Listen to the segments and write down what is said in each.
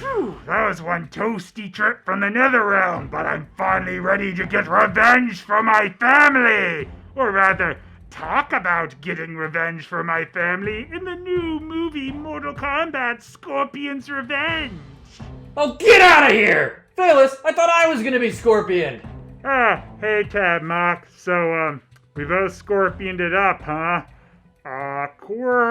Phew, that was one toasty trip from the Netherrealm, but I'm finally ready to get revenge for my family! Or rather, talk about getting revenge for my family in the new movie Mortal Kombat Scorpion's Revenge! Oh, get out of here! Phelous, I thought I was gonna be Scorpion! Hey Tabmock, so, we both scorpioned it up, huh? Awkward.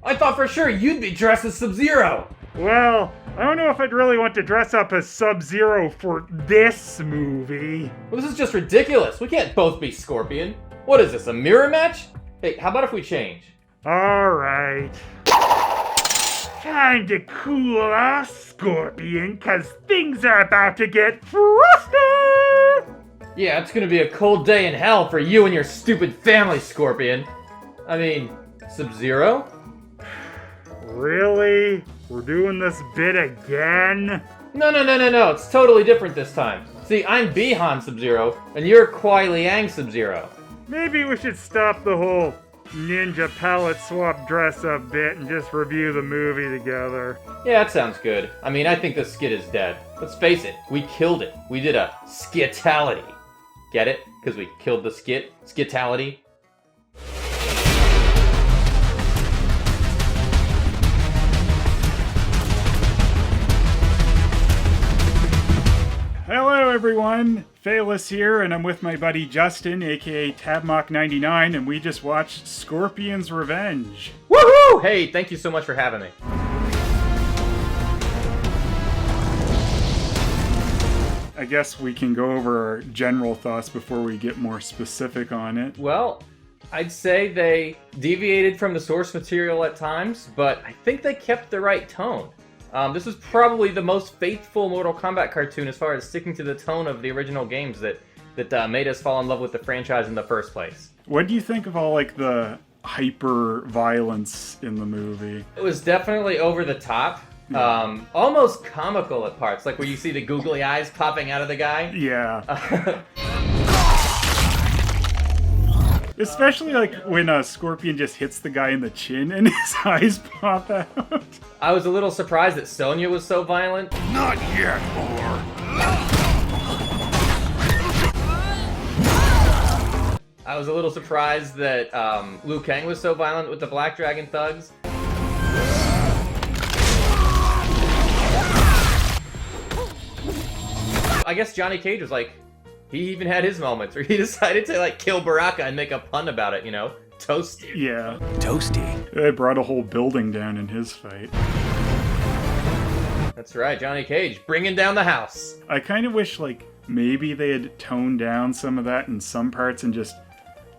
I thought for sure you'd be dressed as Sub-Zero! Well, I don't know if I'd really want to dress up as Sub-Zero for this movie. Well, this is just ridiculous. We can't both be Scorpion. What is this, a mirror match? Hey, how about if we change? Alright. Time to cool off, Scorpion, cause things are about to get frosty! Yeah, it's gonna be a cold day in hell for you and your stupid family, Scorpion. I mean, Sub-Zero? Really? We're doing this bit again? No, it's totally different this time. See, I'm Bihan Sub-Zero, and you're Kuai Liang Sub-Zero. Maybe we should stop the whole ninja palette swap dress-up bit and just review the movie together. Yeah, that sounds good. I mean, I think the skit is dead. Let's face it, we killed it. We did a skitality. Get it? Because we killed the skit? Skitality? Hello everyone, Phelous here, and I'm with my buddy Justin, aka Tabmock99, and we just watched Scorpion's Revenge. Woohoo! Hey, thank you so much for having me. I guess we can go over our general thoughts before we get more specific on it. Well, I'd say they deviated from the source material at times, but I think they kept the right tone. This is probably the most faithful Mortal Kombat cartoon as far as sticking to the tone of the original games that made us fall in love with the franchise in the first place. What do you think of all, like, the hyper-violence in the movie? It was definitely over the top. Almost comical at parts, like where you see the googly eyes popping out of the guy. Yeah. Especially like when Scorpion just hits the guy in the chin and his eyes pop out. I was a little surprised that Sonya was so violent. Not yet, whore. I was a little surprised that Liu Kang was so violent with the Black Dragon thugs. I guess Johnny Cage was like, he even had his moments where he decided to like kill Baraka and make a pun about it, you know? Toasty. Yeah. Toasty. They brought a whole building down in his fight. That's right, Johnny Cage, bringing down the house. I kind of wish, like, maybe they had toned down some of that in some parts and just,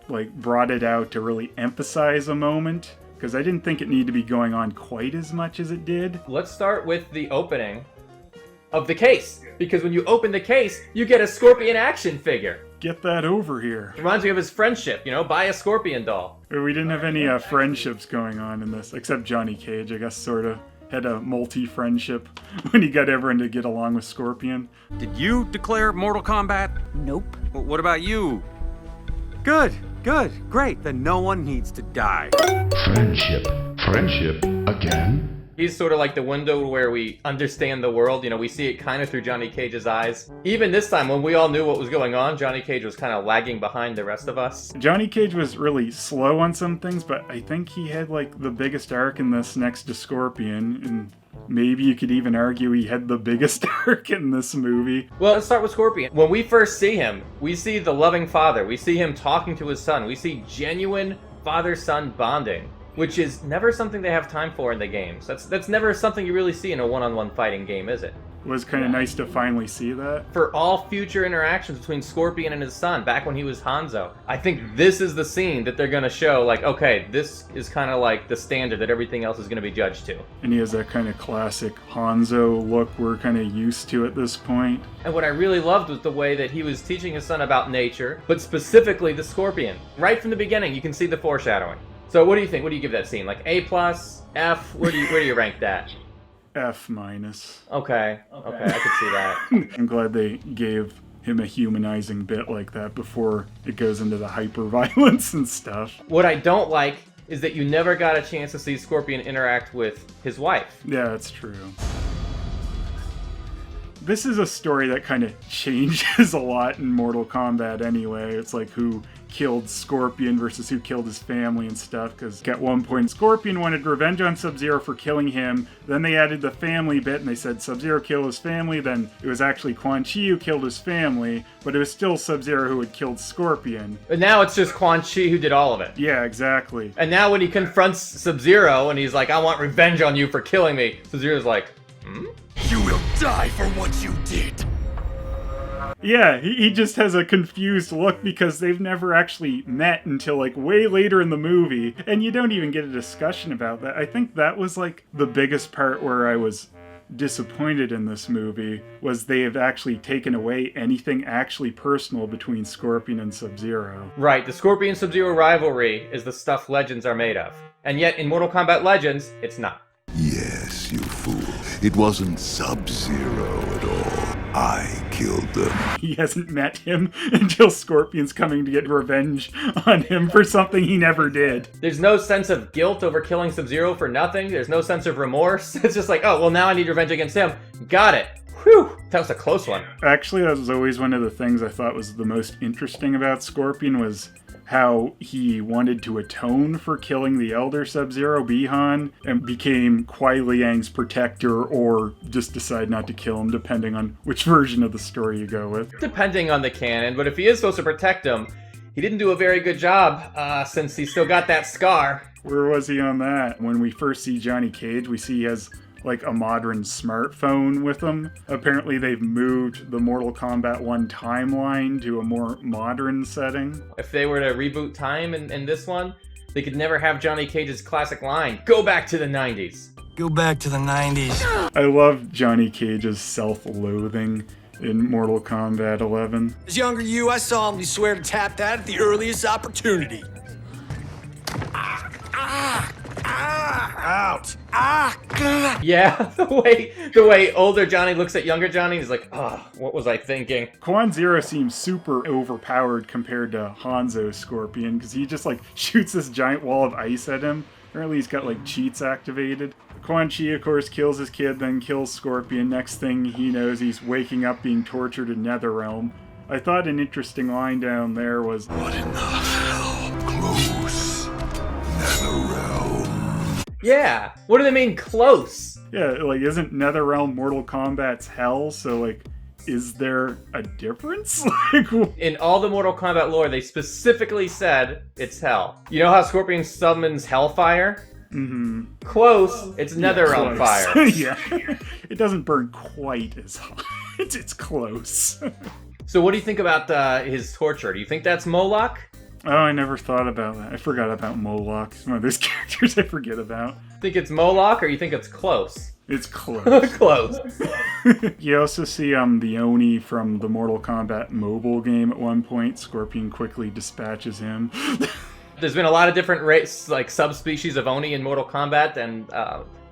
like, brought it out to really emphasize a moment. Because I didn't think it needed to be going on quite as much as it did. Let's start with the opening of the case. Because when you open the case, you get a Scorpion action figure. Get that over here. Reminds me of his friendship, you know? Buy a Scorpion doll. We didn't have any friendships going on in this, except Johnny Cage, I guess, sort of had a multi-friendship when he got everyone to get along with Scorpion. Did you declare Mortal Kombat? Nope. Well, what about you? Good, great. Then no one needs to die. Friendship again? He's sort of like the window where we understand the world. You know, we see it kind of through Johnny Cage's eyes. Even this time, when we all knew what was going on, Johnny Cage was kind of lagging behind the rest of us. Johnny Cage was really slow on some things, but I think he had, like, the biggest arc in this next to Scorpion, and maybe you could even argue he had the biggest arc in this movie. Well, let's start with Scorpion. When we first see him, we see the loving father. We see him talking to his son. We see genuine father-son bonding, which is never something they have time for in the games. That's never something you really see in a one-on-one fighting game, is it? It was kind of nice to finally see that. For all future interactions between Scorpion and his son, back when he was Hanzo, I think this is the scene that they're gonna show, like, okay, this is kind of like the standard that everything else is gonna be judged to. And he has that kind of classic Hanzo look we're kind of used to at this point. And what I really loved was the way that he was teaching his son about nature, but specifically the Scorpion. Right from the beginning, you can see the foreshadowing. So what do you think? What do you give that scene? Like A+, F? Where do you rank that? F-. Okay, I could see that. I'm glad they gave him a humanizing bit like that before it goes into the hyper-violence and stuff. What I don't like is that you never got a chance to see Scorpion interact with his wife. Yeah, that's true. This is a story that kind of changes a lot in Mortal Kombat anyway. It's like who killed Scorpion versus who killed his family and stuff, because at one point Scorpion wanted revenge on Sub-Zero for killing him, then they added the family bit and they said Sub-Zero killed his family, then it was actually Quan Chi who killed his family, but it was still Sub-Zero who had killed Scorpion. But now it's just Quan Chi who did all of it. Yeah, exactly. And now when he confronts Sub-Zero and he's like, I want revenge on you for killing me, Sub-Zero's like, You will die for what you did. Yeah, he just has a confused look because they've never actually met until like way later in the movie, and you don't even get a discussion about that. I think that was like the biggest part where I was disappointed in this movie, was they have actually taken away anything actually personal between Scorpion and Sub-Zero. Right, the Scorpion-Sub-Zero rivalry is the stuff Legends are made of. And yet in Mortal Kombat Legends, it's not. Yes, you fool. It wasn't Sub-Zero at all. I killed them. He hasn't met him until Scorpion's coming to get revenge on him for something he never did. There's no sense of guilt over killing Sub-Zero for nothing. There's no sense of remorse. It's just like, oh, well, now I need revenge against him. Got it. Whew, that was a close one. Actually, that was always one of the things I thought was the most interesting about Scorpion, was how he wanted to atone for killing the Elder Sub-Zero, Bi-Han, and became Kuai Liang's protector, or just decide not to kill him, depending on which version of the story you go with. Depending on the canon, but if he is supposed to protect him, he didn't do a very good job, since he's still got that scar. Where was he on that? When we first see Johnny Cage, we see he has like a modern smartphone with him. Apparently they've moved the Mortal Kombat 1 timeline to a more modern setting. If they were to reboot time in this one, they could never have Johnny Cage's classic line, go back to the 90s. Go back to the 90s. I love Johnny Cage's self-loathing in Mortal Kombat 11. As younger you, I solemnly swear to tap that at the earliest opportunity. Out. Yeah, the way older Johnny looks at younger Johnny, he's like, oh, what was I thinking? Quan Zero seems super overpowered compared to Hanzo's Scorpion, because he just like shoots this giant wall of ice at him. Apparently he's got like cheats activated. Quan Chi, of course, kills his kid, then kills Scorpion. Next thing he knows, he's waking up being tortured in Netherrealm. I thought an interesting line down there was, What in the hell? Close. Netherrealm. Yeah, what do they mean close? yeah, like isn't Netherrealm Mortal Kombat's hell? So like, is there a difference? Like, In all the Mortal Kombat lore, they specifically said it's hell. You know how Scorpion summons Hellfire? mm-hmm. Close, it's Netherrealm Close. fire. Yeah, it doesn't burn quite as hot. It's close. So what do you think about his torture? Do you think that's Moloch? Oh, I never thought about that. I forgot about Moloch. It's one of those characters I forget about. Think it's Moloch, or you think it's close? It's close. Close. You also see the Oni from the Mortal Kombat mobile game at one point. Scorpion quickly dispatches him. There's been a lot of different race, like subspecies of Oni in Mortal Kombat, and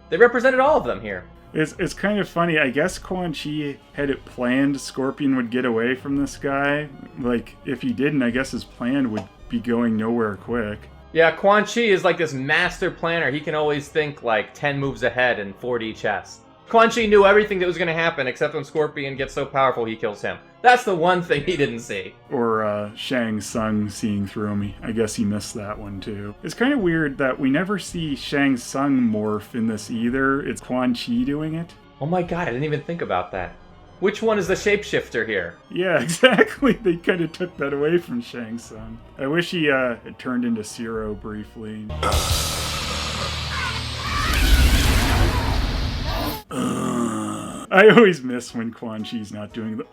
they represented all of them here. It's kind of funny. I guess Quan Chi had it planned Scorpion would get away from this guy. Like, if he didn't, I guess his plan would be going nowhere quick. Yeah, Quan Chi is like this master planner. He can always think like 10 moves ahead in 4D chess. Quan Chi knew everything that was going to happen, except when Scorpion gets so powerful he kills him. That's the one thing he didn't see. Or Shang Tsung seeing through me. I guess he missed that one too. It's kind of weird that we never see Shang Tsung morph in this either. It's Quan Chi doing it. Oh my god, I didn't even think about that. Which one is the shapeshifter here? Yeah, exactly. They kind of took that away from Shang Tsung. I wish he had turned into Zero briefly. I always miss when Quan Chi's not doing the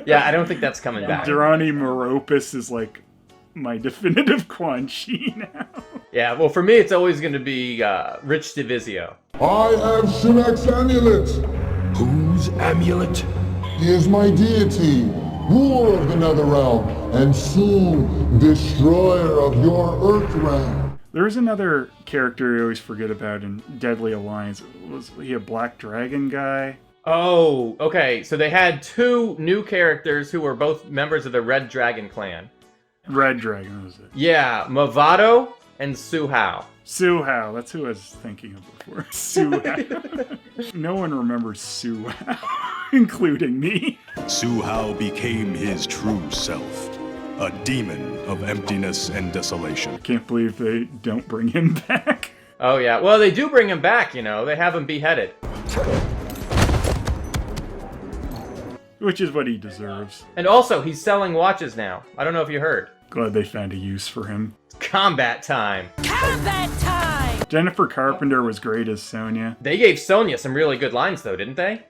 Yeah, I don't think that's coming back. Durrani Meropis is like my definitive Quan Chi now. Yeah, well for me it's always going to be Rich Divizio. I have Shunak's amulet. Whose amulet? He is my deity, ruler of the Netherrealm, and soon destroyer of your Earthrealm. There was another character I always forget about in Deadly Alliance. Was he a Black Dragon guy? Oh, okay. So they had two new characters who were both members of the Red Dragon clan. Red Dragon was it? Yeah, Movado and Su Hao. Su Hao, that's who I was thinking of before. Su Hao. No one remembers Su Hao, including me. Su Hao became his true self, a demon of emptiness and desolation. Can't believe they don't bring him back. Oh yeah, well they do bring him back, you know. They have him beheaded. Which is what he deserves. And also, he's selling watches now. I don't know if you heard. Glad they found a use for him. Combat time. Combat time! Jennifer Carpenter was great as Sonya. They gave Sonya some really good lines though, didn't they?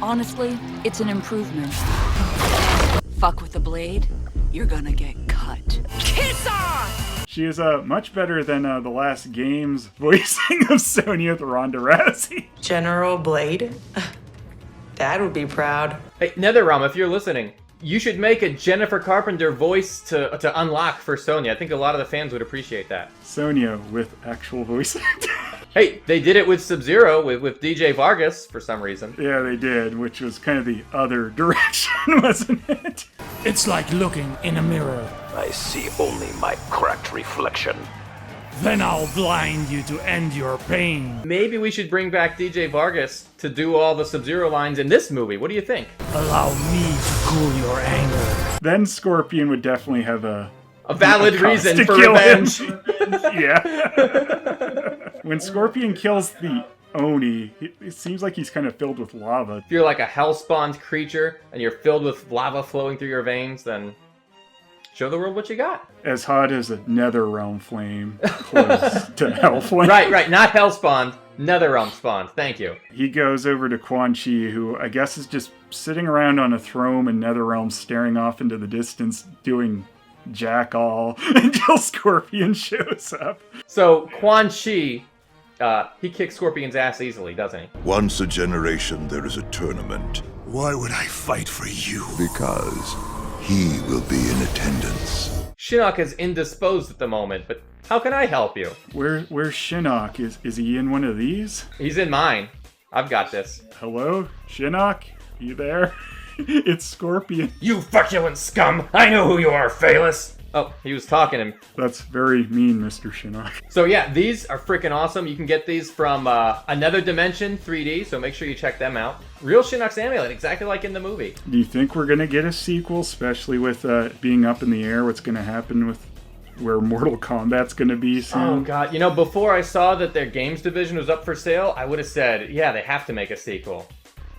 Honestly, it's an improvement. Fuck with the blade, you're gonna get cut. Kiss off! She is much better than the last game's voicing of Sonya with Ronda Rousey. General Blade? Dad would be proud. Hey, NetherRealm, if you're listening, you should make a Jennifer Carpenter voice to unlock for Sonya. I think a lot of the fans would appreciate that. Sonya with actual voice acting. Hey, they did it with Sub-Zero, with DJ Vargas, for some reason. Yeah, they did, which was kind of the other direction, wasn't it? It's like looking in a mirror. I see only my cracked reflection. Then I'll blind you to end your pain. Maybe we should bring back DJ Vargas to do all the Sub-Zero lines in this movie. What do you think? Allow me to cool your anger. Then Scorpion would definitely have a valid reason for kill revenge. Yeah. When Scorpion kills the Oni, it seems like he's kind of filled with lava. If you're like a hell-spawned creature and you're filled with lava flowing through your veins, then show the world what you got. As hot as a NetherRealm flame close to Hell flame. Right, not hell-spawned, NetherRealm spawned. Thank you. He goes over to Quan Chi, who I guess is just sitting around on a throne in NetherRealm staring off into the distance doing jack all until Scorpion shows up. So Quan Chi, he kicks Scorpion's ass easily, doesn't he? Once a generation, there is a tournament. Why would I fight for you? Because he will be in attendance. Shinnok is indisposed at the moment, but how can I help you? Where's Shinnok? Is he in one of these? He's in mine. I've got this. Hello? Shinnok? You there? It's Scorpion. You feculent scum! I know who you are, Phelous! Oh, he was talking to him. That's very mean, Mr. Shinnok. So yeah, these are freaking awesome. You can get these from Another Dimension 3D, so make sure you check them out. Real Shinnok's amulet, exactly like in the movie. Do you think we're going to get a sequel, especially with being up in the air? What's going to happen with where Mortal Kombat's going to be soon? Oh god, you know, before I saw that their games division was up for sale, I would have said, yeah, they have to make a sequel.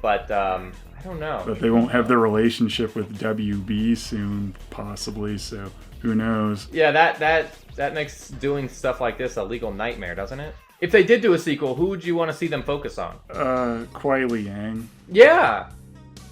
But, I don't know. But they won't have the relationship with WB soon, possibly, so who knows? Yeah, that makes doing stuff like this a legal nightmare, doesn't it? If they did do a sequel, who would you want to see them focus on? Kuai Liang. Yeah!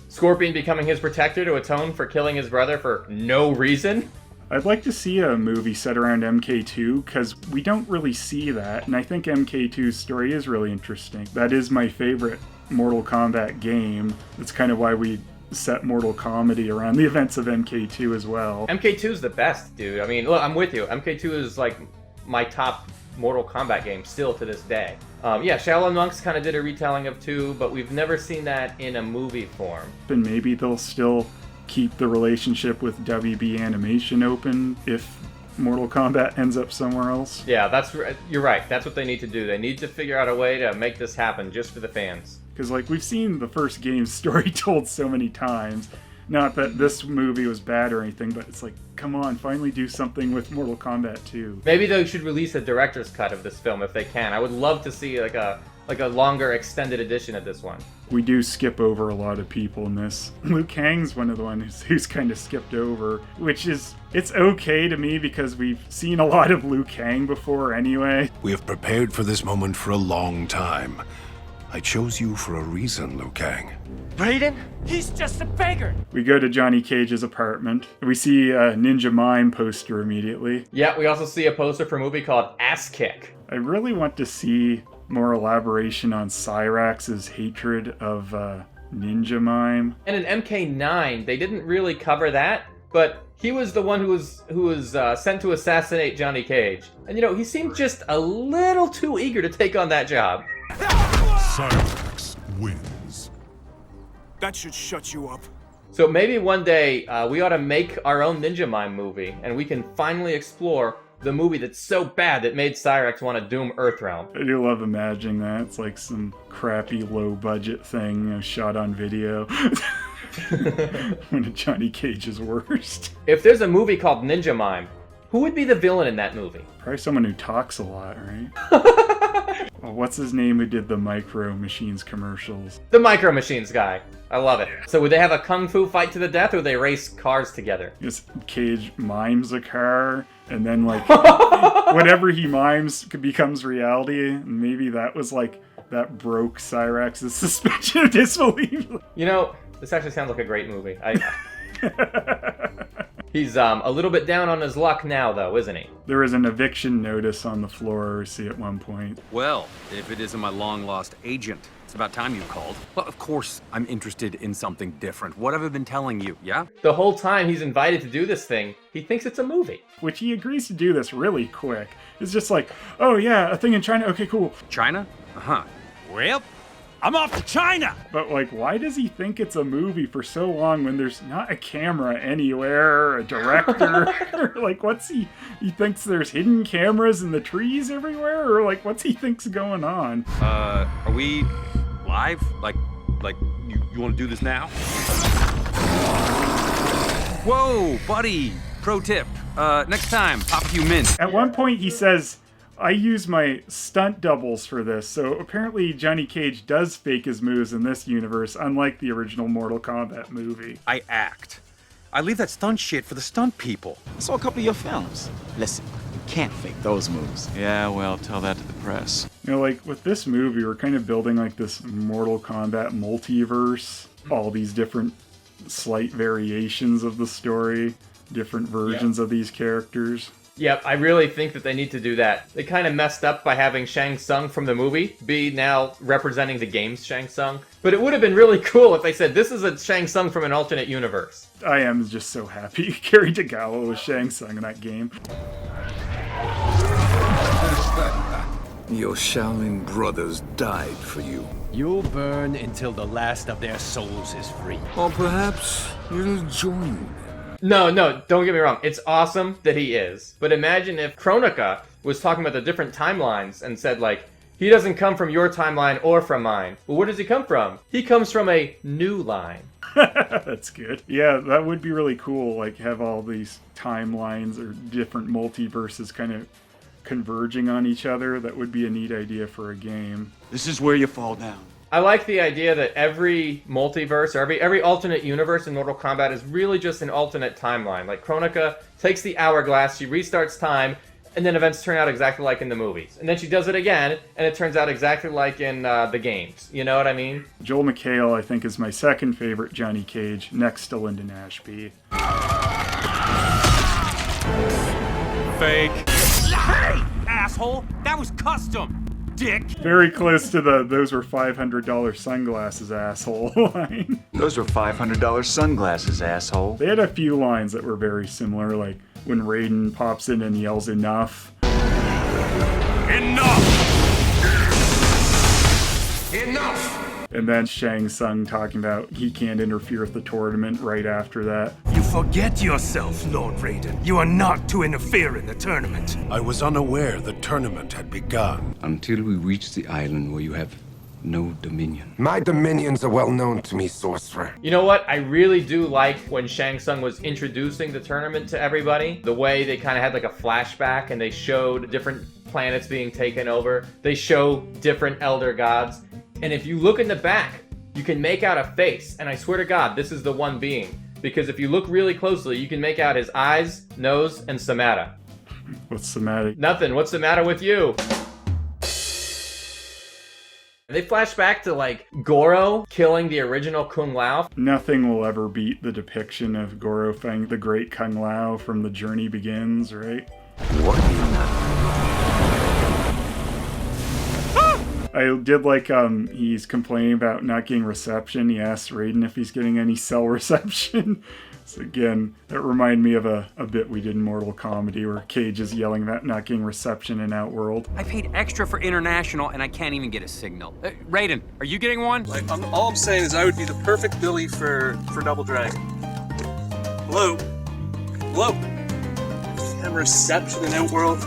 Scorpion becoming his protector to atone for killing his brother for no reason? I'd like to see a movie set around MK2, because we don't really see that, and I think MK2's story is really interesting. That is my favorite Mortal Kombat game. That's kind of why we set Mortal Comedy around the events of MK2 as well. MK2 is the best, dude. I mean, look, I'm with you. MK2 is like my top Mortal Kombat game still to this day. Yeah, Shaolin Monks kind of did a retelling of 2, but we've never seen that in a movie form. And maybe they'll still keep the relationship with WB Animation open if Mortal Kombat ends up somewhere else. Yeah, you're right. That's what they need to do. They need to figure out a way to make this happen just for the fans. Because, like, we've seen the first game's story told so many times. Not that this movie was bad or anything, but it's like, come on, finally do something with Mortal Kombat 2. Maybe they should release a director's cut of this film if they can. I would love to see like a longer extended edition of this one. We do skip over a lot of people in this. Liu Kang's one of the ones who's kind of skipped over, which is, it's okay to me because we've seen a lot of Liu Kang before anyway. We have prepared for this moment for a long time. I chose you for a reason, Liu Kang. Raiden? He's just a beggar! We go to Johnny Cage's apartment. We see a Ninja Mime poster immediately. Yeah, we also see a poster for a movie called Ass Kick. I really want to see more elaboration on Cyrax's hatred of Ninja Mime. And in MK9, they didn't really cover that, but he was the one who was sent to assassinate Johnny Cage. And you know, he seemed just a little too eager to take on that job. Cyrax wins. That should shut you up. So maybe one day we ought to make our own Ninja Mime movie, and we can finally explore the movie that's so bad that made Cyrax want to doom Earthrealm. I do love imagining that. It's like some crappy low-budget thing shot on video. One of Johnny Cage's worst. If there's a movie called Ninja Mime, who would be the villain in that movie? Probably someone who talks a lot, right? Well, what's his name who did the Micro Machines commercials? The Micro Machines guy. I love it. So would they have a kung fu fight to the death, or would they race cars together? Yes, Cage mimes a car, and then like whatever he mimes becomes reality, and maybe that was like that broke Cyrax's suspension of disbelief. You know, this actually sounds like a great movie. He's a little bit down on his luck now, though, isn't he? There was an eviction notice on the floor, see, at one point. Well, if it isn't my long-lost agent, it's about time you called. Well, of course, I'm interested in something different. What have I been telling you, yeah? The whole time he's invited to do this thing, he thinks it's a movie. Which he agrees to do this really quick. It's just like, oh yeah, a thing in China, okay, cool. China? Uh-huh. Well, I'm off to China! But like, why does he think it's a movie for so long when there's not a camera anywhere, a director? Like, what's he thinks there's hidden cameras in the trees everywhere? Or like, what's he think's going on? Are we live? Like you want to do this now? Whoa, buddy! Pro tip, next time, pop a few mints. At one point he says, I use my stunt doubles for this, so apparently Johnny Cage does fake his moves in this universe, unlike the original Mortal Kombat movie. I act. I leave that stunt shit for the stunt people. I saw a couple of your films. Listen, you can't fake those moves. Yeah, well, tell that to the press. You know, like, with this movie, we're kind of building, like, this Mortal Kombat multiverse. All these different slight variations of the story, different versions of these characters. Yep, I really think that they need to do that. They kind of messed up by having Shang Tsung from the movie be now representing the game's Shang Tsung. But it would have been really cool if they said, this is a Shang Tsung from an alternate universe. I am just so happy Cary Tagawa was Shang Tsung in that game. Your Shaolin brothers died for you. You'll burn until the last of their souls is free. Or perhaps you'll join them. No, don't get me wrong. It's awesome that he is. But imagine if Kronika was talking about the different timelines and said, like, he doesn't come from your timeline or from mine. Well, where does he come from? He comes from a new line. That's good. Yeah, that would be really cool. Like, have all these timelines or different multiverses kind of converging on each other. That would be a neat idea for a game. This is where you fall down. I like the idea that every multiverse or every alternate universe in Mortal Kombat is really just an alternate timeline. Like, Kronika takes the hourglass, she restarts time, and then events turn out exactly like in the movies. And then she does it again, and it turns out exactly like in the games. You know what I mean? Joel McHale, I think, is my second favorite Johnny Cage, next to Lyndon Ashby. Fake. Hey, asshole! That was custom! Dick. Very close to the those were $500 sunglasses asshole line. Those were $500 sunglasses, asshole. They had a few lines that were very similar, like when Raiden pops in and yells enough. Enough! Enough! And then Shang Tsung talking about he can't interfere with the tournament right after that. You forget yourself, Lord Raiden. You are not to interfere in the tournament. I was unaware the tournament had begun. Until we reach the island where you have no dominion. My dominions are well known to me, sorcerer. You know what? I really do like when Shang Tsung was introducing the tournament to everybody. The way they kind of had like a flashback and they showed different planets being taken over. They show different elder gods. And if you look in the back, you can make out a face. And I swear to God, this is the one being. Because if you look really closely, you can make out his eyes, nose, and somata. What's the matter? Nothing. What's the matter with you? They flash back to, like, Goro killing the original Kung Lao. Nothing will ever beat the depiction of Goro Fang, the great Kung Lao from The Journey Begins, right? What in the... I did like, he's complaining about not getting reception. He asks Raiden if he's getting any cell reception. So again, that reminded me of a bit we did in Mortal Kombat where Cage is yelling about not getting reception in Outworld. I paid extra for international and I can't even get a signal. Raiden, are you getting one? Like, all I'm saying is I would be the perfect Billy for Double Dragon. Hello? Hello? Damn reception in Outworld.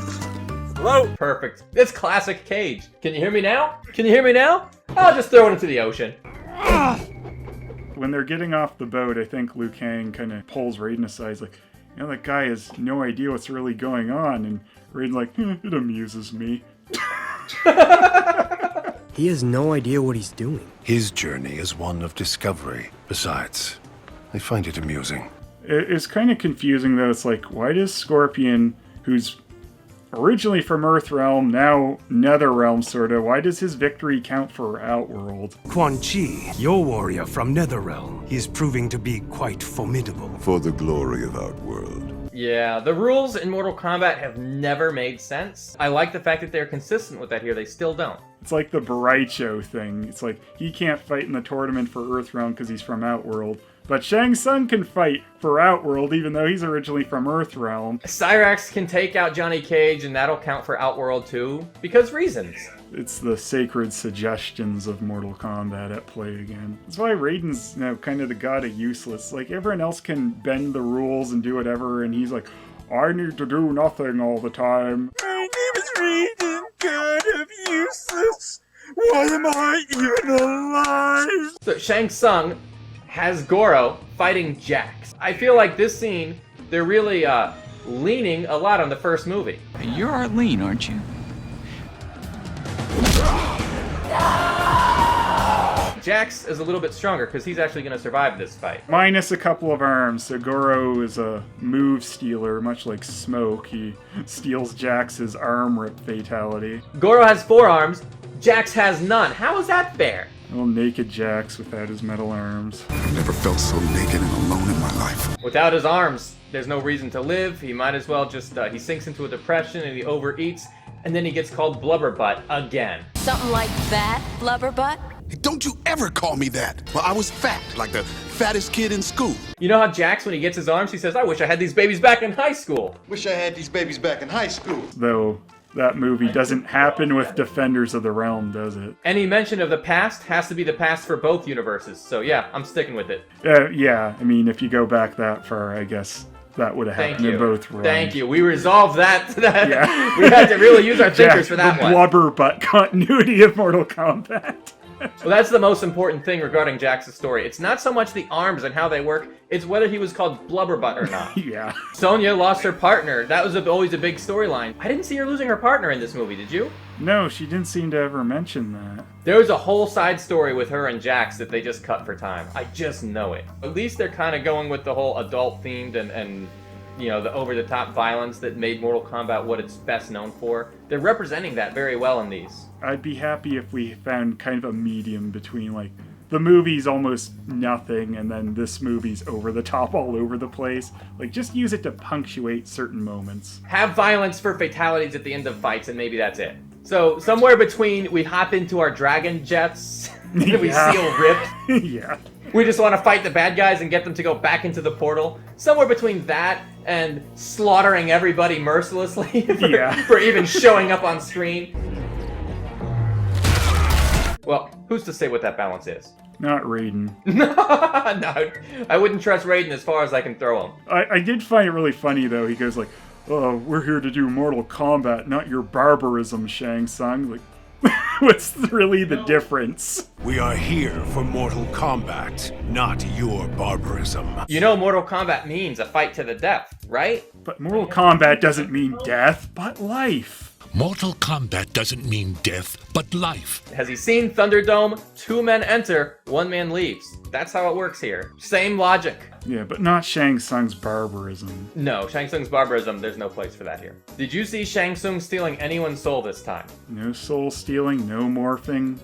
Hello? Perfect. It's classic Cage. Can you hear me now? Can you hear me now? I'll just throw it into the ocean. When they're getting off the boat, I think Liu Kang kind of pulls Raiden aside. He's like, you know, that guy has no idea what's really going on. And Raiden's like, it amuses me. He has no idea what he's doing. His journey is one of discovery. Besides, I find it amusing. It's kind of confusing, though. It's like, why does Scorpion, who's originally from Earthrealm, now Netherrealm, sorta, why does his victory count for Outworld? Quan Chi, your warrior from Netherrealm, he is proving to be quite formidable. For the glory of Outworld. Yeah, the rules in Mortal Kombat have never made sense. I like the fact that they're consistent with that here. They still don't. It's like the Baraicho thing. It's like, he can't fight in the tournament for Earthrealm because he's from Outworld. But Shang Tsung can fight for Outworld, even though he's originally from Earthrealm. Cyrax can take out Johnny Cage, and that'll count for Outworld too, because reasons. It's the sacred suggestions of Mortal Kombat at play again. That's why Raiden's, you know, kind of the god of useless. Like, everyone else can bend the rules and do whatever, and he's like, I need to do nothing all the time. My name is Raiden, god of useless. Why am I even alive? So Shang Tsung has Goro fighting Jax. I feel like this scene, they're really leaning a lot on the first movie. You're Arlene, aren't you? Jax is a little bit stronger because he's actually going to survive this fight. Minus a couple of arms, so Goro is a move stealer, much like Smoke. He steals Jax's arm rip fatality. Goro has 4 arms, Jax has none. How is that fair? Well, naked Jax without his metal arms. I've never felt so naked and alone in my life. Without his arms, there's no reason to live. He might as well just, he sinks into a depression and he overeats, and then he gets called Blubberbutt again. Something like that, Blubberbutt? Don't you ever call me that. Well, I was fat, like the fattest kid in school. You know how Jax, when he gets his arms, he says, I wish I had these babies back in high school. Wish I had these babies back in high school. Though that movie doesn't happen with Defenders of the Realm, does it? Any mention of the past has to be the past for both universes. So yeah, I'm sticking with it. Yeah, I mean, if you go back that far, I guess that would have happened in both realms. Thank you. We resolved that. Yeah. We had to really use our thinkers for that one. The Blubberbutt continuity of Mortal Kombat. Well, that's the most important thing regarding Jax's story. It's not so much the arms and how they work, it's whether he was called Blubberbutt or not. Yeah. Sonya lost her partner. That was always a big storyline. I didn't see her losing her partner in this movie, did you? No, she didn't seem to ever mention that. There was a whole side story with her and Jax that they just cut for time. I just know it. At least they're kind of going with the whole adult-themed and you know, the over-the-top violence that made Mortal Kombat what it's best known for. They're representing that very well in these. I'd be happy if we found kind of a medium between, like, the movie's almost nothing, and then this movie's over the top all over the place. Like, just use it to punctuate certain moments. Have violence for fatalities at the end of fights, and maybe that's it. So, somewhere between we hop into our dragon jets, and we seal rips. Yeah. We just want to fight the bad guys and get them to go back into the portal. Somewhere between that and slaughtering everybody mercilessly for even showing up on screen. Well, who's to say what that balance is? Not Raiden. No, I wouldn't trust Raiden as far as I can throw him. I did find it really funny, though. He goes like, oh, we're here to do Mortal Kombat, not your barbarism, Shang Tsung. Like, what's really the difference? We are here for Mortal Kombat, not your barbarism. You know Mortal Kombat means a fight to the death, right? But Mortal Kombat doesn't mean death, but life. Mortal Kombat doesn't mean death, but life. Has he seen Thunderdome? 2 men enter, 1 man leaves. That's how it works here. Same logic. Yeah, but not Shang Tsung's barbarism. No, Shang Tsung's barbarism, there's no place for that here. Did you see Shang Tsung stealing anyone's soul this time? No soul stealing, no morphing.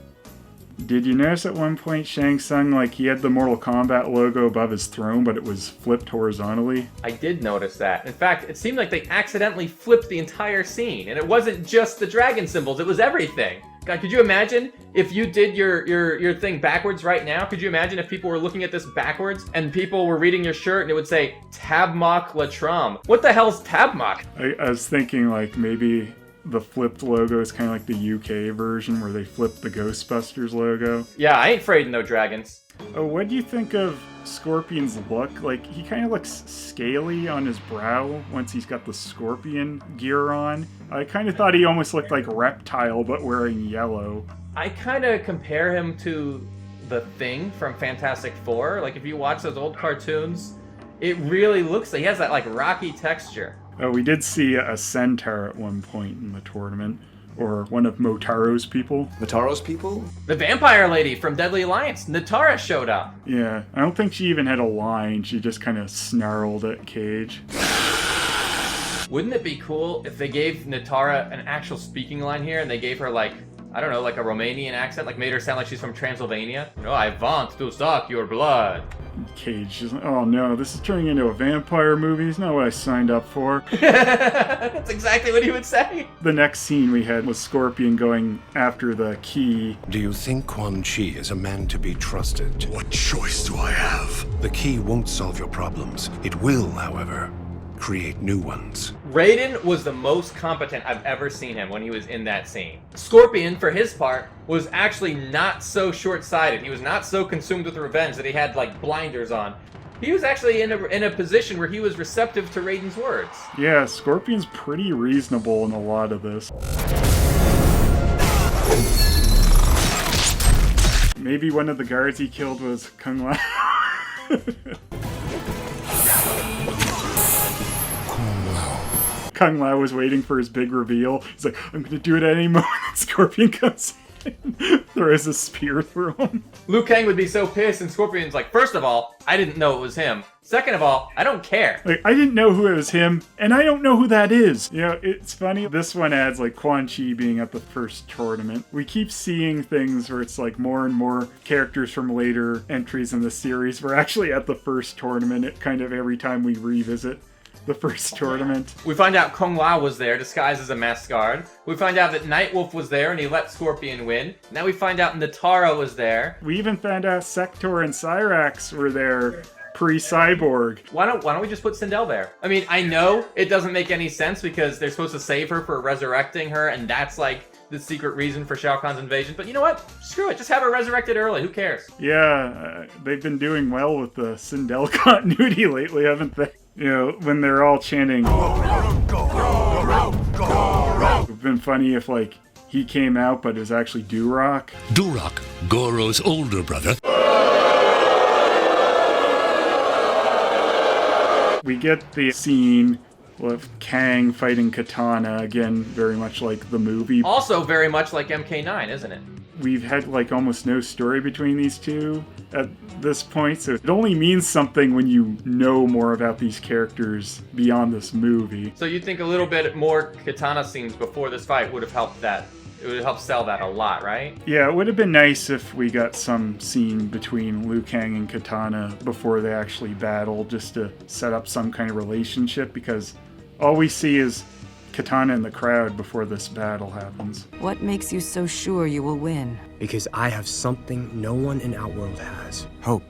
Did you notice at one point Shang Tsung, like, he had the Mortal Kombat logo above his throne, but it was flipped horizontally? I did notice that. In fact, it seemed like they accidentally flipped the entire scene, and it wasn't just the dragon symbols, it was everything. God, could you imagine if you did your thing backwards right now? Could you imagine if people were looking at this backwards, and people were reading your shirt, and it would say, Tabmok Latrom? What the hell's Tabmok? I was thinking, like, maybe the flipped logo is kind of like the UK version where they flipped the Ghostbusters logo. Yeah, I ain't afraid of no dragons. Oh, what do you think of Scorpion's look? Like, he kind of looks scaly on his brow once he's got the Scorpion gear on. I kind of thought he almost looked like Reptile, but wearing yellow. I kind of compare him to the Thing from Fantastic Four. Like, if you watch those old cartoons, it really looks like he has that, like, rocky texture. Oh, we did see a centaur at one point in the tournament. Or one of Motaro's people. Motaro's people? The vampire lady from Deadly Alliance, Natara, showed up. Yeah, I don't think she even had a line. She just kind of snarled at Cage. Wouldn't it be cool if they gave Natara an actual speaking line here and they gave her, like, I don't know, like a Romanian accent, like made her sound like she's from Transylvania? No, I want to suck your blood. Cage is like, oh no, this is turning into a vampire movie. It's not what I signed up for. That's exactly what he would say. The next scene we had was Scorpion going after the key. Do you think Quan Chi is a man to be trusted? What choice do I have? The key won't solve your problems. It will, however, create new ones. Raiden was the most competent I've ever seen him when he was in that scene. Scorpion, for his part, was actually not so short-sighted. He was not so consumed with revenge that he had, like, blinders on. He was actually in a position where he was receptive to Raiden's words. Yeah, Scorpion's pretty reasonable in a lot of this. Maybe one of the guards he killed was Kung Lao. Kung Lao was waiting for his big reveal. He's like, I'm gonna do it at any moment. Scorpion comes in, throws a spear through him. Liu Kang would be so pissed, and Scorpion's like, first of all, I didn't know it was him. Second of all, I don't care. Like, I didn't know who it was him, and I don't know who that is. You know, it's funny. This one adds, like, Quan Chi being at the first tournament. We keep seeing things where it's, like, more and more characters from later entries in the series. We're actually at the first tournament kind of every time we revisit the first tournament. We find out Kung Lao was there, disguised as a masked guard. We find out that Nightwolf was there, and he let Scorpion win. Now we find out Natara was there. We even found out Sector and Cyrax were there pre-Cyborg. Why don't we just put Sindel there? I mean, I know it doesn't make any sense because they're supposed to save her for resurrecting her, and that's like the secret reason for Shao Kahn's invasion. But you know what? Screw it. Just have her resurrected early. Who cares? Yeah, they've been doing well with the Sindel continuity lately, haven't they? You know, when they're all chanting, it would have been funny if, like, he came out, but it was actually Durok. Durok, Goro's older brother. We get the scene with Kang fighting Katana, again, very much like the movie. Also very much like MK9, isn't it? We've had, like, almost no story between these two at this point, so it only means something when you know more about these characters beyond this movie. So you think a little bit more Katana scenes before this fight would have helped that? It would help sell that a lot, right? Yeah, it would have been nice if we got some scene between Liu Kang and Katana before they actually battle, just to set up some kind of relationship, because all we see is Katana in the crowd before this battle happens. What makes you so sure you will win? Because I have something no one in Outworld has. Hope.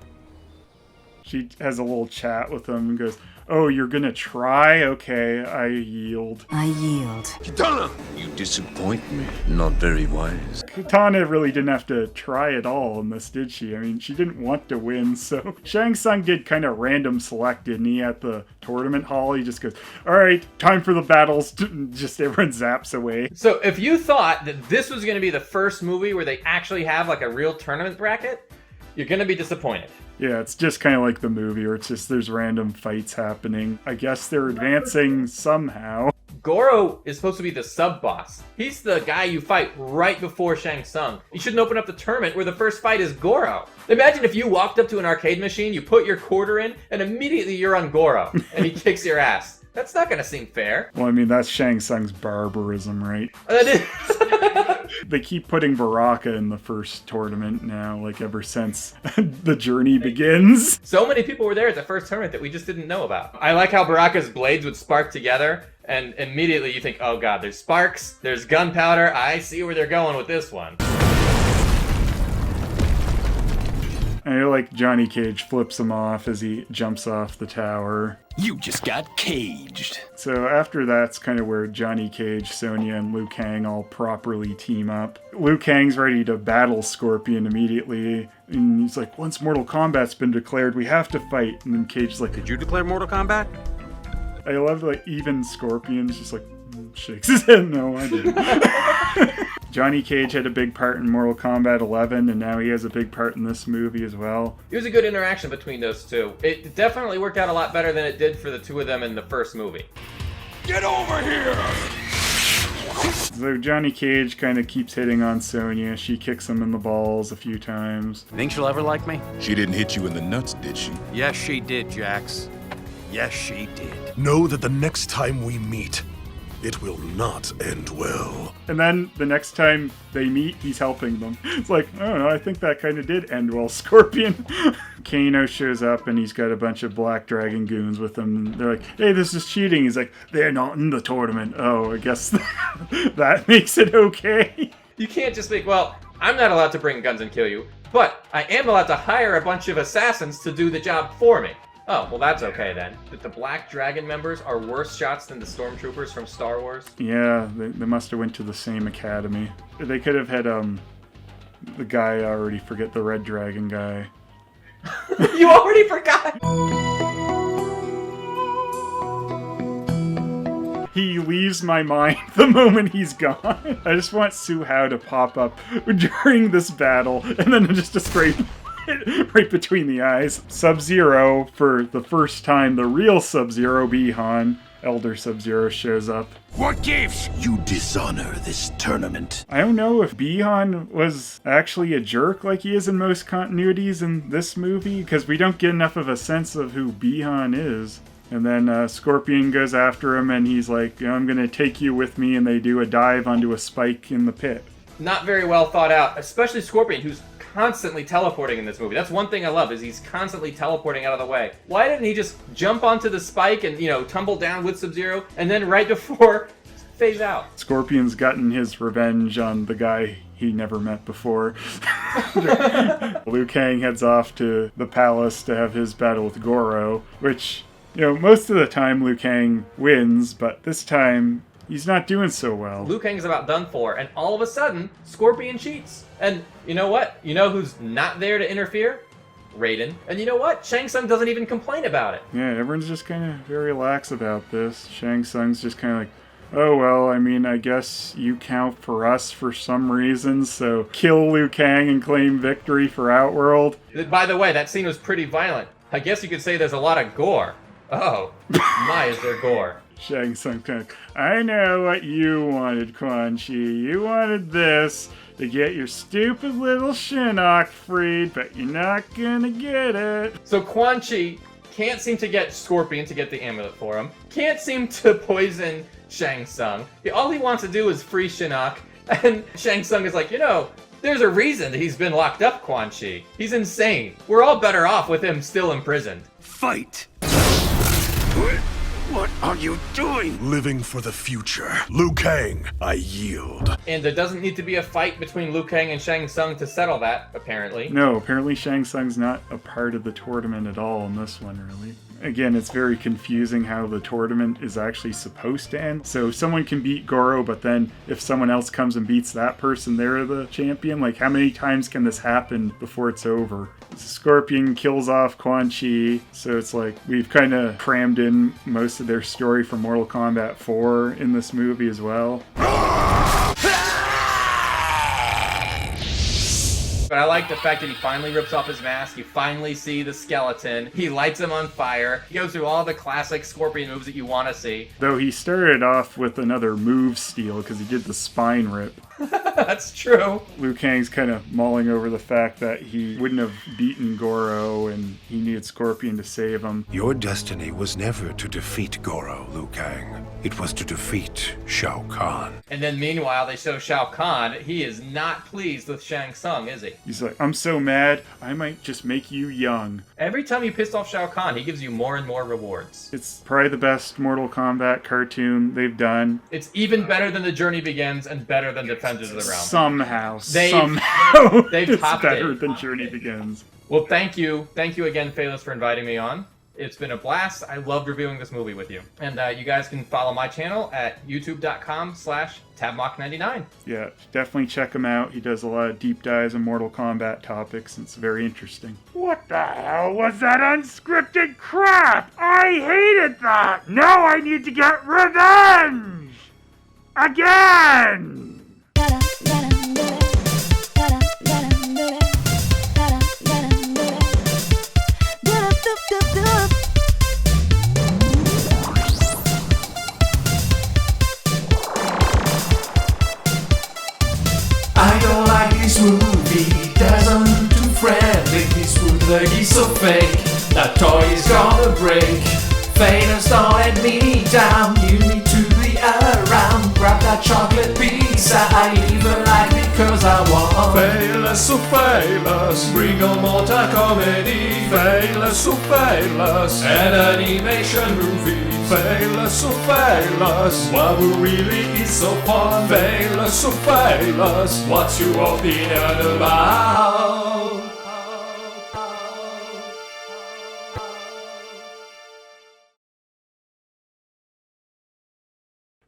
She has a little chat with him and goes, oh, you're gonna try? Okay, I yield. I yield. Katana! You disappoint me. Not very wise. Katana really didn't have to try at all in this, did she? I mean, she didn't want to win, so Shang Tsung did kind of random select, didn't he, at the tournament hall? He just goes, all right, time for the battles. Just everyone zaps away. So if you thought that this was going to be the first movie where they actually have like a real tournament bracket, you're going to be disappointed. Yeah, it's just kind of like the movie where it's just there's random fights happening. I guess they're advancing somehow. Goro is supposed to be the sub-boss. He's the guy you fight right before Shang Tsung. You shouldn't open up the tournament where the first fight is Goro. Imagine if you walked up to an arcade machine, you put your quarter in, and immediately you're on Goro, and he kicks your ass. That's not gonna seem fair. Well, I mean, that's Shang Tsung's barbarism, right? They keep putting Baraka in the first tournament now, like ever since the journey begins. So many people were there at the first tournament that we just didn't know about. I like how Baraka's blades would spark together, and immediately you think, oh god, there's sparks, there's gunpowder, I see where they're going with this one. I like Johnny Cage flips him off as he jumps off the tower. You just got caged. So after that's kind of where Johnny Cage, Sonya, and Liu Kang all properly team up. Liu Kang's ready to battle Scorpion immediately. And he's like, once Mortal Kombat's been declared, we have to fight. And then Cage's like, Did you declare Mortal Kombat? I love like even Scorpion's just like shakes his head. No, I didn't. Johnny Cage had a big part in Mortal Kombat 11, and now he has a big part in this movie as well. It was a good interaction between those two. It definitely worked out a lot better than it did for the two of them in the first movie. Get over here! So Johnny Cage kind of keeps hitting on Sonya. She kicks him in the balls a few times. Think she'll ever like me? She didn't hit you in the nuts, did she? Yes, she did, Jax. Yes, she did. Know that the next time we meet, it will not end well. And then the next time they meet, he's helping them. It's like, I don't know, I think that kind of did end well, Scorpion. Kano shows up and he's got a bunch of Black Dragon goons with him. They're like, hey, this is cheating. He's like, they're not in the tournament. Oh, I guess that makes it okay. You can't just think, well, I'm not allowed to bring guns and kill you, but I am allowed to hire a bunch of assassins to do the job for me. Oh, well that's okay then. That the Black Dragon members are worse shots than the Stormtroopers from Star Wars? Yeah, they must have went to the same academy. They could have had, the guy, I already forget, the Red Dragon guy. You already forgot? He leaves my mind the moment he's gone. I just want Su Hao to pop up during this battle, and then just a straight right between the eyes. Sub-Zero, for the first time, the real Sub-Zero, Bi-Han, Elder Sub-Zero, shows up. What gives? You dishonor this tournament. I don't know if Bi-Han was actually a jerk like he is in most continuities in this movie, because we don't get enough of a sense of who Bi-Han is. And then Scorpion goes after him, and he's like, I'm going to take you with me, and they do a dive onto a spike in the pit. Not very well thought out, especially Scorpion, who's constantly teleporting in this movie. That's one thing I love, is he's constantly teleporting out of the way. Why didn't he just jump onto the spike and, tumble down with Sub-Zero, and then right before, phase out? Scorpion's gotten his revenge on the guy he never met before. Liu Kang heads off to the palace to have his battle with Goro, which, most of the time Liu Kang wins, but this time he's not doing so well. Liu Kang's about done for, and all of a sudden, Scorpion cheats. And you know what? You know who's not there to interfere? Raiden. And you know what? Shang Tsung doesn't even complain about it. Yeah, everyone's just kind of very lax about this. Shang Tsung's just kind of like, oh, well, I guess you count for us for some reason, so kill Liu Kang and claim victory for Outworld. By the way, that scene was pretty violent. I guess you could say there's a lot of gore. Oh, my, is there gore. Shang Tsung kind of, I know what you wanted, Quan Chi. You wanted this to get your stupid little Shinnok freed, but you're not gonna get it. So Quan Chi can't seem to get Scorpion to get the amulet for him. Can't seem to poison Shang Tsung. All he wants to do is free Shinnok. And Shang Tsung is like, there's a reason that he's been locked up, Quan Chi. He's insane. We're all better off with him still imprisoned. Fight! What are you doing? Living for the future. Liu Kang, I yield. And there doesn't need to be a fight between Liu Kang and Shang Tsung to settle that, apparently. No, apparently Shang Tsung's not a part of the tournament at all in this one, really. Again, it's very confusing how the tournament is actually supposed to end. So someone can beat Goro, but then if someone else comes and beats that person, they're the champion? Like, how many times can this happen before it's over? Scorpion kills off Quan Chi, so it's like we've kind of crammed in most of their story from Mortal Kombat 4 in this movie as well. But I like the fact that he finally rips off his mask, you finally see the skeleton, he lights him on fire, he goes through all the classic Scorpion moves that you want to see. Though he started off with another move steal because he did the spine rip. That's true. Liu Kang's kind of mulling over the fact that he wouldn't have beaten Goro and he needed Scorpion to save him. Your destiny was never to defeat Goro, Liu Kang. It was to defeat Shao Kahn. And then meanwhile, they show Shao Kahn. He is not pleased with Shang Tsung, is he? He's like, I'm so mad, I might just make you young. Every time you pissed off Shao Kahn, he gives you more and more rewards. It's probably the best Mortal Kombat cartoon they've done. It's even better than The Journey Begins and better than Defenders of the Realm. Somehow, they've it's topped better it. than Journey Begins. Well, thank you. Thank you again, Phelous, for inviting me on. It's been a blast. I loved reviewing this movie with you. And you guys can follow my channel at youtube.com/tabmock99. Yeah, definitely check him out. He does a lot of deep dives on Mortal Kombat topics, and it's very interesting. What the hell was that unscripted crap? I hated that! Now I need to get revenge! Again! I don't like this movie, doesn't too friendly. This bootleg is so fake, that toy is gonna break. Phelous, don't let me down, you need to be around. Grab that chocolate pizza, I even like it cause I want. Phelous, so Phelous, bring on Mortal Comedy. Phelous, so Phelous, an animation movie. Phelous, so Phelous, what really is so fun? Phelous, so Phelous, what's your opinion about?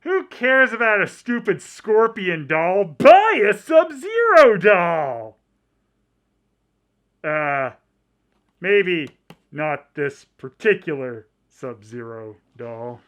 Who cares about a stupid Scorpion doll? Buy a Sub-Zero doll! Maybe not this particular Sub-Zero doll.